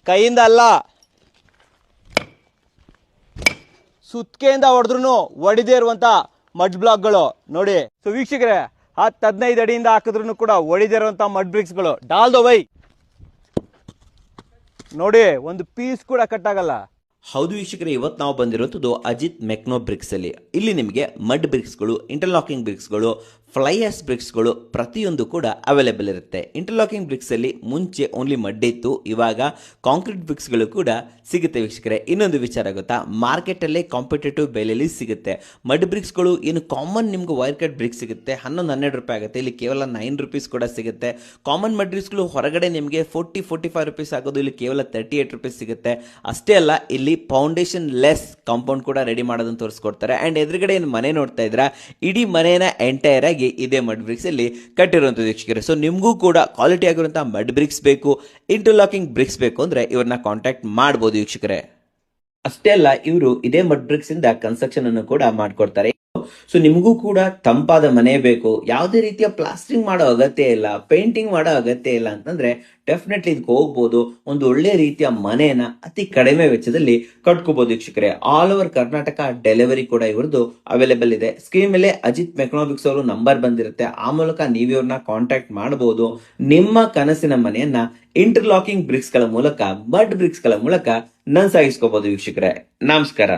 ಕೈಯಿಂದ ಅಲ್ಲ, ಸುತ್ತಿಗೆಯಿಂದ ಹೊಡೆದ್ರು ಒಡಿದೇ ಇರುವಂತ ಮಡ್ ಬ್ಲಾಕ್ಗಳು ನೋಡಿ. ಸೊ ವೀಕ್ಷಕರೇ, 10-15 ಅಡಿಯಿಂದ ಹಾಕಿದ್ರು ಕೂಡ ಒಡಿದೇ ಇರುವಂತ ಮಡ್ ಬ್ರಿಕ್ಸ್ಗಳು ಡಾಲ್ದೋ ಬೈ ನೋಡಿ, ಒಂದು ಪೀಸ್ ಕೂಡ ಕಟ್ ಆಗಲ್ಲ. ಹೌದು ವೀಕ್ಷಕರೇ, ಇವತ್ತು ನಾವು ಬಂದಿರುವಂಥದ್ದು ಅಜಿತ್ ಮೆಕ್ನೋ ಬ್ರಿಕ್ಸ್ ಅಲ್ಲಿ. ಇಲ್ಲಿ ನಿಮಗೆ ಮಡ್ ಬ್ರಿಕ್ಸ್ಗಳು, ಇಂಟರ್ಲಾಕಿಂಗ್ ಬ್ರಿಕ್ಸ್ಗಳು, ಫ್ಲೈ ಆಶ್ ಬ್ರಿಕ್ಸ್ಗಳು ಪ್ರತಿಯೊಂದು ಕೂಡ ಅವೈಲೇಬಲ್ ಇರುತ್ತೆ. ಇಂಟರ್ಲಾಕಿಂಗ್ ಬ್ರಿಕ್ಸ್ ಅಲ್ಲಿ ಮುಂಚೆ ಓನ್ಲಿ ಮಡ್ ಇತ್ತು, ಇವಾಗ ಕಾಂಕ್ರೀಟ್ ಬ್ರಿಕ್ಸ್ಗಳು ಕೂಡ ಸಿಗುತ್ತೆ ವೀಕ್ಷಕರೇ. ಇನ್ನೊಂದು ವಿಚಾರ ಗೊತ್ತಾ, ಮಾರ್ಕೆಟಲ್ಲೇ ಕಾಂಪಿಟೇಟಿವ್ ಬೆಲೆಯಲ್ಲಿ ಸಿಗುತ್ತೆ. ಮಡ್ ಬ್ರಿಕ್ಸ್ಗಳು ಏನು ಕಾಮನ್ ನಿಮ್ಗೆ ವೈರ್ ಕಟ್ ಬ್ರಿಕ್ಸ್ ಸಿಗುತ್ತೆ 11-12 ರೂಪಾಯಿ ಆಗುತ್ತೆ, ಇಲ್ಲಿ ಕೇವಲ 9 ರೂಪೀಸ್ ಕೂಡ ಸಿಗುತ್ತೆ. ಕಾಮನ್ ಮಡ್ ಬ್ರಿಕ್ಸ್ಗಳು ಹೊರಗಡೆ ನಿಮಗೆ 40-45 ರೂಪೀಸ್ ಆಗೋದು, ಇಲ್ಲಿ ಕೇವಲ 38 ರೂಪೀಸ್ ಸಿಗುತ್ತೆ. ಅಷ್ಟೇ ಅಲ್ಲ, ಇಲ್ಲಿ ಫೌಂಡೇಶನ್ ಲೆಸ್ ಕಾಂಪೌಂಡ್ ಕೂಡ ರೆಡಿ ಮಾಡೋದನ್ನು ತೋರಿಸ್ಕೊಡ್ತಾರೆ. ಅಂಡ್ ಎದುರುಗಡೆ ಏನು ಮನೆ ನೋಡ್ತಾ ಇದ್ದೀರಾ, ಇಡೀ ಮನೆನ ಎಂಟೈರ್ ಆಗಿ ಇದೇ ಮಡ್ ಬ್ರಿಕ್ಸ್ ಅಲ್ಲಿ ಕಟ್ಟಿರುವಂಥದ್ದು ವೀಕ್ಷಕರೇ. ಸೊ ನಿಮಗೂ ಕೂಡ ಕ್ವಾಲಿಟಿ ಆಗಿರುವಂತಹ ಮಡ್ ಬ್ರಿಕ್ಸ್ ಬೇಕು, ಇಂಟರ್ಲಾಕಿಂಗ್ ಬ್ರಿಕ್ಸ್ ಬೇಕು ಅಂದ್ರೆ ಇವ್ರನ್ನ ಕಾಂಟ್ಯಾಕ್ಟ್ ಮಾಡಬಹುದು ವೀಕ್ಷಕರೇ. ಅಷ್ಟೇ ಅಲ್ಲ, ಇವರು ಇದೇ ಮಡ್ ಬ್ರಿಕ್ಸ್ ಇಂದ ಕನ್ಸ್ಟ್ರಕ್ಷನ್ ಅನ್ನು ಕೂಡ ಮಾಡ್ಕೊಡ್ತಾರೆ. ಸೊ ನಿಮಗೂ ಕೂಡ ತಂಪಾದ ಮನೆ ಬೇಕು, ಯಾವುದೇ ರೀತಿಯ ಪ್ಲಾಸ್ಟರಿಂಗ್ ಮಾಡೋ ಅಗತ್ಯ ಇಲ್ಲ, ಪೇಂಟಿಂಗ್ ಮಾಡೋ ಅಗತ್ಯ ಇಲ್ಲ ಅಂತಂದ್ರೆ ಡೆಫಿನೆಟ್ಲಿ ಇದಕ್ಕೆ ಹೋಗ್ಬೋದು. ಒಂದು ಒಳ್ಳೆ ರೀತಿಯ ಮನೆಯನ್ನ ಅತಿ ಕಡಿಮೆ ವೆಚ್ಚದಲ್ಲಿ ಕಟ್ಕೋಬಹುದು ವೀಕ್ಷಕರೇ. ಆಲ್ ಓವರ್ ಕರ್ನಾಟಕ ಡೆಲಿವರಿ ಕೂಡ ಇವ್ರದ್ದು ಅವೈಲೇಬಲ್ ಇದೆ. ಸ್ಕ್ರೀನ್ ಮೇಲೆ ಅಜಿತ್ ಮೆಕ್ನೋಬ್ರಿಕ್ಸ್ ಅವರು ನಂಬರ್ ಬಂದಿರುತ್ತೆ, ಆ ಮೂಲಕ ನೀವು ಇವ್ರನ್ನ ಕಾಂಟ್ಯಾಕ್ಟ್ ಮಾಡಬಹುದು. ನಿಮ್ಮ ಕನಸಿನ ಮನೆಯನ್ನ ಇಂಟರ್ಲಾಕಿಂಗ್ ಬ್ರಿಕ್ಸ್ ಗಳ ಮೂಲಕ, ಮಡ್ ಬ್ರಿಕ್ಸ್ ಗಳ ಮೂಲಕ ನನ್ಸಾಗಿಸ್ಕೋಬಹುದು ವೀಕ್ಷಕರೇ. ನಮಸ್ಕಾರ.